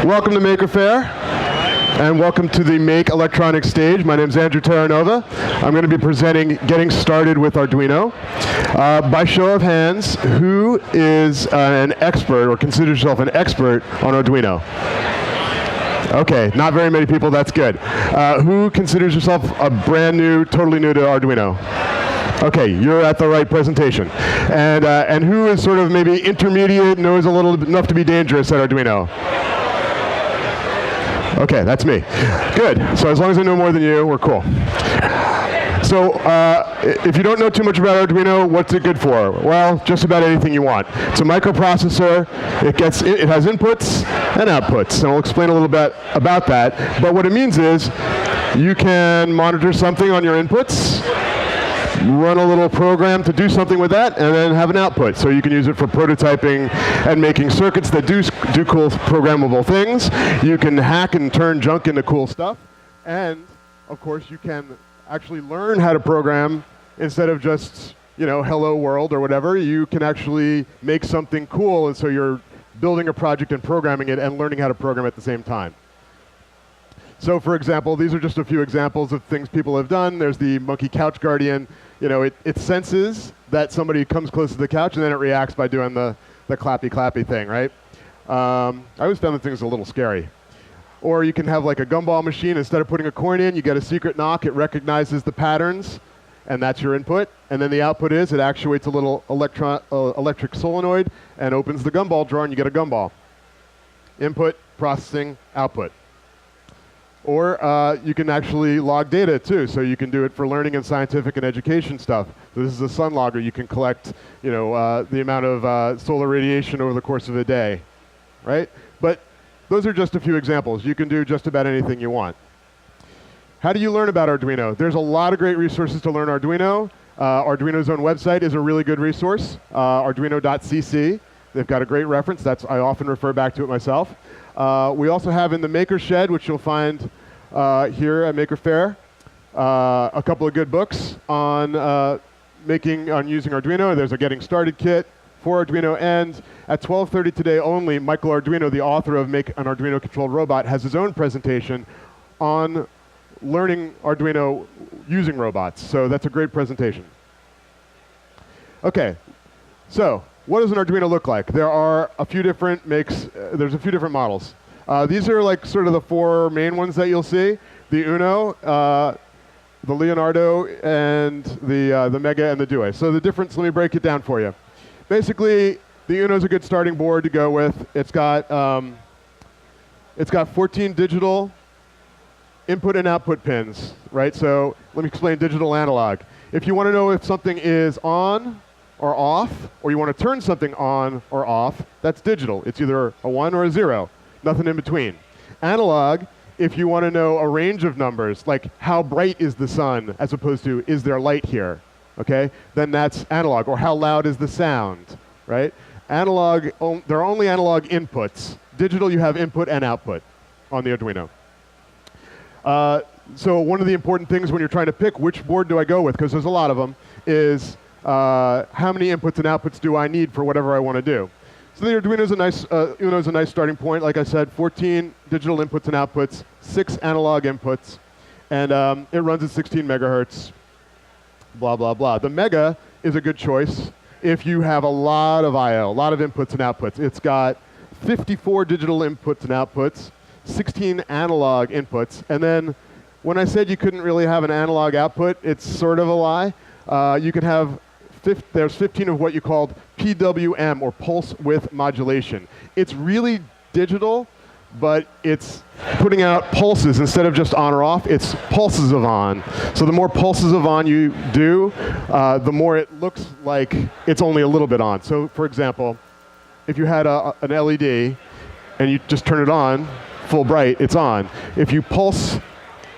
Welcome to Maker Faire, and welcome to the Make Electronics stage. My name is Andrew Terranova. I'm going to be presenting Getting Started with Arduino. By show of hands, who is an expert or considers yourself an expert on Arduino? Okay, not very many people, that's good. Who considers yourself a brand new, totally new to Arduino? Okay, you're at the right presentation. And who is sort of maybe intermediate, knows a little bit enough to be dangerous at Arduino? Okay, that's me. Good. So as long as I know more than you, we're cool. So if you don't know too much about Arduino, what's it good for? Well, just about anything you want. It's a microprocessor. It has inputs and outputs, and I'll explain a little bit about that. But what it means is you can monitor something on your inputs, run a little program to do something with that, and then have an output. So you can use it for prototyping and making circuits that do cool programmable things. You can hack and turn junk into cool stuff. And, of course, you can actually learn how to program instead of just, hello world or whatever. You can actually make something cool, and so you're building a project and programming it and learning how to program at the same time. So, for example, these are just a few examples of things people have done. There's the Monkey Couch Guardian. It senses that somebody comes close to the couch, and then it reacts by doing the clappy thing, right? I always found the things a little scary. Or you can have like a gumball machine. Instead of putting a coin in, you get a secret knock. It recognizes the patterns, and that's your input. And then the output is it actuates a little electric solenoid and opens the gumball drawer, and you get a gumball. Input, processing, output. Or you can actually log data too, so you can do it for learning and scientific and education stuff. So this is a sun logger. You can collect, the amount of solar radiation over the course of a day, right? But those are just a few examples. You can do just about anything you want. How do you learn about Arduino? There's a lot of great resources to learn Arduino. Arduino's own website is a really good resource, arduino.cc. They've got a great reference. I often refer back to it myself. We also have in the Maker Shed, which you'll find here at Maker Faire, a couple of good books on using Arduino. There's a Getting Started kit for Arduino, and at 12:30 today only, Michael Arduino, the author of Make an Arduino Controlled Robot, has his own presentation on learning Arduino using robots. So that's a great presentation. Okay, so what does an Arduino look like? There are a few different makes. There's a few different models. These are like sort of the four main ones that you'll see: the Uno, the Leonardo, and the Mega and the Due. So the difference, let me break it down for you. Basically, the Uno is a good starting board to go with. It's got 14 digital input and output pins, right? So let me explain digital analog. If you want to know if something is on or off, or you want to turn something on or off, that's digital. It's either a 1 or a 0, nothing in between. Analog, if you want to know a range of numbers, like how bright is the sun, as opposed to is there light here, okay? Then that's analog, or how loud is the sound, right? Analog, there are only analog inputs. Digital, you have input and output on the Arduino. So one of the important things when you're trying to pick which board do I go with, because there's a lot of them, is how many inputs and outputs do I need for whatever I want to do? So the Arduino is a nice starting point. Like I said, 14 digital inputs and outputs, 6 analog inputs, and it runs at 16 megahertz, blah, blah, blah. The Mega is a good choice if you have a lot of I/O, a lot of inputs and outputs. It's got 54 digital inputs and outputs, 16 analog inputs, and then when I said you couldn't really have an analog output, it's sort of a lie. You can have there's 15 of what you called PWM, or pulse width modulation. It's really digital, but it's putting out pulses instead of just on or off. It's pulses of on. So the more pulses of on you do, the more it looks like it's only a little bit on. So for example, if you had an LED and you just turn it on, full bright, it's on. If you pulse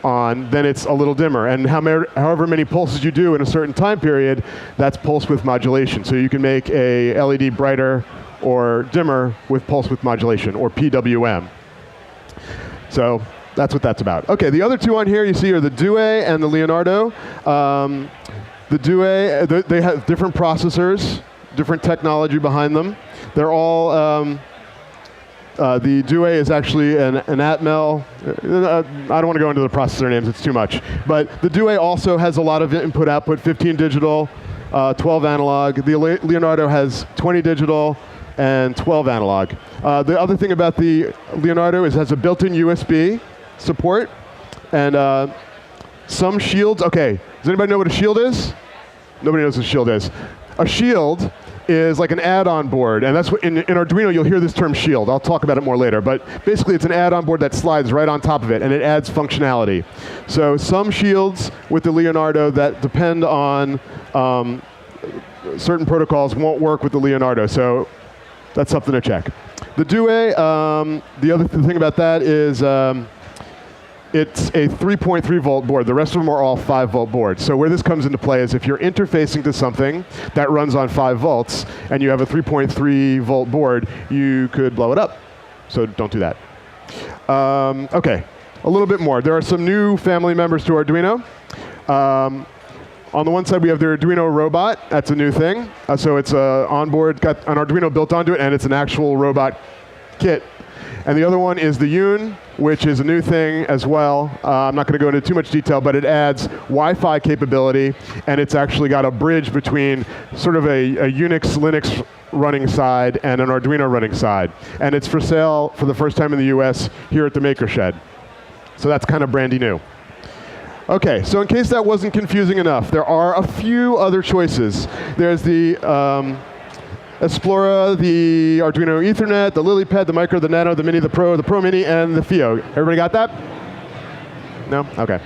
on, then it's a little dimmer. And however many pulses you do in a certain time period, that's pulse width modulation. So you can make a LED brighter or dimmer with pulse width modulation, or PWM. So that's what that's about. Okay, the other two on here you see are the Due and the Leonardo. The Due, they have different processors, different technology behind them. They're all The DUE is actually an Atmel. I don't want to go into the processor names, it's too much. But the DUE also has a lot of input-output, 15 digital, 12 analog. The Leonardo has 20 digital and 12 analog. The other thing about the Leonardo is it has a built-in USB support. And some shields, okay, does anybody know what a shield is? Nobody knows what a shield is. A shield is like an add-on board, and that's what in Arduino you'll hear this term shield. I'll talk about it more later, but basically it's an add-on board that slides right on top of it, and it adds functionality. So some shields with the Leonardo that depend on certain protocols won't work with the Leonardo, so that's something to check. The DUE, the other thing about that is it's a 3.3 volt board. The rest of them are all 5 volt boards. So where this comes into play is if you're interfacing to something that runs on 5 volts and you have a 3.3 volt board, you could blow it up. So don't do that. Okay, a little bit more. There are some new family members to Arduino. On the one side, we have the Arduino robot. That's a new thing. So it's onboard, got an Arduino built onto it, and it's an actual robot kit. And the other one is the Yun, which is a new thing as well. I'm not going to go into too much detail, but it adds Wi-Fi capability, and it's actually got a bridge between sort of a Unix, Linux running side and an Arduino running side. And it's for sale for the first time in the US here at the Maker Shed. So that's kind of brandy new. Okay, so in case that wasn't confusing enough, there are a few other choices. There's the Explora, the Arduino Ethernet, the LilyPad, the Micro, the Nano, the Mini, the Pro Mini, and the FIO. Everybody got that? No? Okay.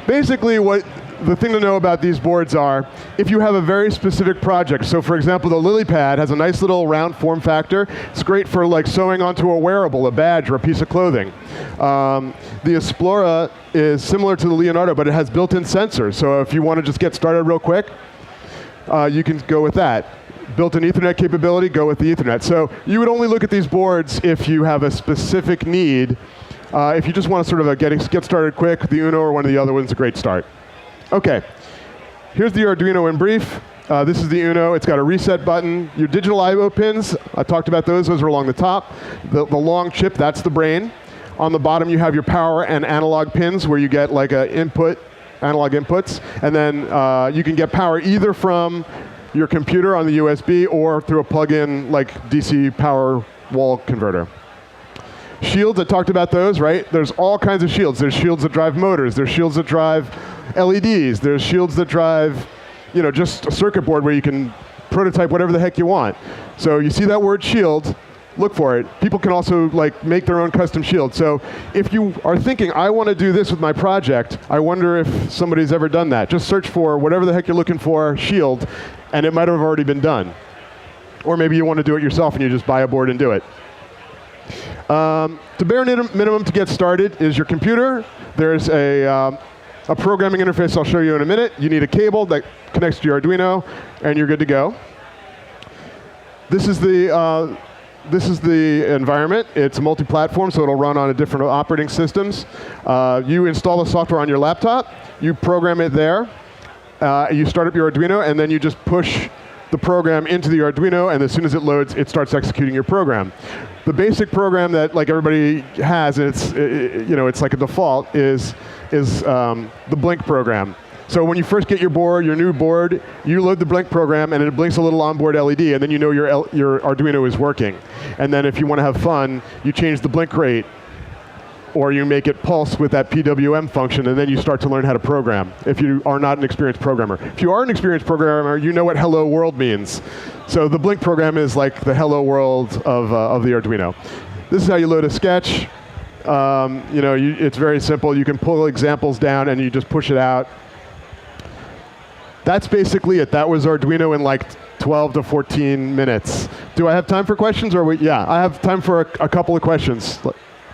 Basically, what the thing to know about these boards are, if you have a very specific project, so for example, the LilyPad has a nice little round form factor. It's great for like sewing onto a wearable, a badge, or a piece of clothing. The Explora is similar to the Leonardo, but it has built-in sensors. So if you want to just get started real quick, you can go with that. Built-in Ethernet capability, go with the Ethernet. So you would only look at these boards if you have a specific need. If you just want to sort of get started quick, the Uno or one of the other ones is a great start. Okay, here's the Arduino in brief. This is the Uno. It's got a reset button. Your digital I/O pins, I talked about those. Those are along the top. The long chip, that's the brain. On the bottom, you have your power and analog pins where you get like a analog inputs. And then you can get power either from your computer on the USB or through a plug-in like DC power wall converter. Shields, I talked about those, right? There's all kinds of shields. There's shields that drive motors. There's shields that drive LEDs. There's shields that drive, you know, just a circuit board where you can prototype whatever the heck you want. So you see that word shield, look for it. People can also like make their own custom shield. So if you are thinking, I want to do this with my project, I wonder if somebody's ever done that. Just search for whatever the heck you're looking for, shield, and it might have already been done. Or maybe you want to do it yourself and you just buy a board and do it. The bare minimum to get started is your computer. There's a programming interface I'll show you in a minute. You need a cable that connects to your Arduino, and you're good to go. This is the environment. It's multi-platform, so it'll run on different operating systems. You install the software on your laptop. You program it there. You start up your Arduino, and then you just push the program into the Arduino, and as soon as it loads, it starts executing your program. The basic program that like everybody has, and it's like a default, is the Blink program. So when you first get your new board, you load the Blink program, and it blinks a little onboard LED, and then you know your Arduino is working. And then if you want to have fun, you change the blink rate, or you make it pulse with that PWM function, and then you start to learn how to program, if you are not an experienced programmer. If you are an experienced programmer, you know what hello world means. So the Blink program is like the hello world of the Arduino. This is how you load a sketch. It's very simple. You can pull examples down, and you just push it out. That's basically it. That was Arduino in like 12 to 14 minutes. Do I have time for questions? Yeah, I have time for a couple of questions.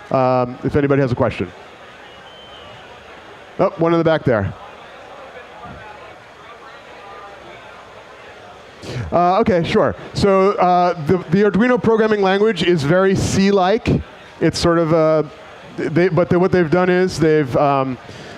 If anybody has a question. Oh, one in the back there. Okay, sure. So the Arduino programming language is very C-like. It's sort of, what they've done is they've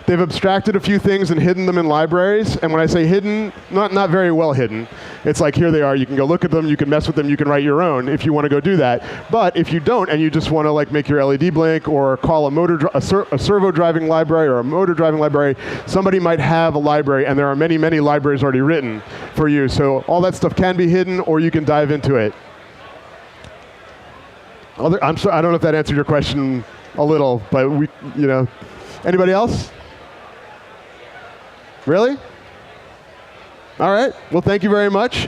abstracted a few things and hidden them in libraries. And when I say hidden, not very well hidden. It's like, here they are. You can go look at them. You can mess with them. You can write your own if you want to go do that. But if you don't, and you just want to like make your LED blink or call a servo driving library or a motor driving library, somebody might have a library, and there are many, many libraries already written for you. So all that stuff can be hidden, or you can dive into it. I'm sorry, I don't know if that answered your question a little, but anybody else? Really? All right. Well, thank you very much.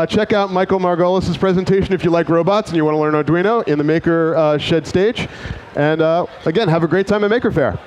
Check out Michael Margolis' presentation if you like robots and you want to learn Arduino in the Maker Shed stage. And again, have a great time at Maker Faire.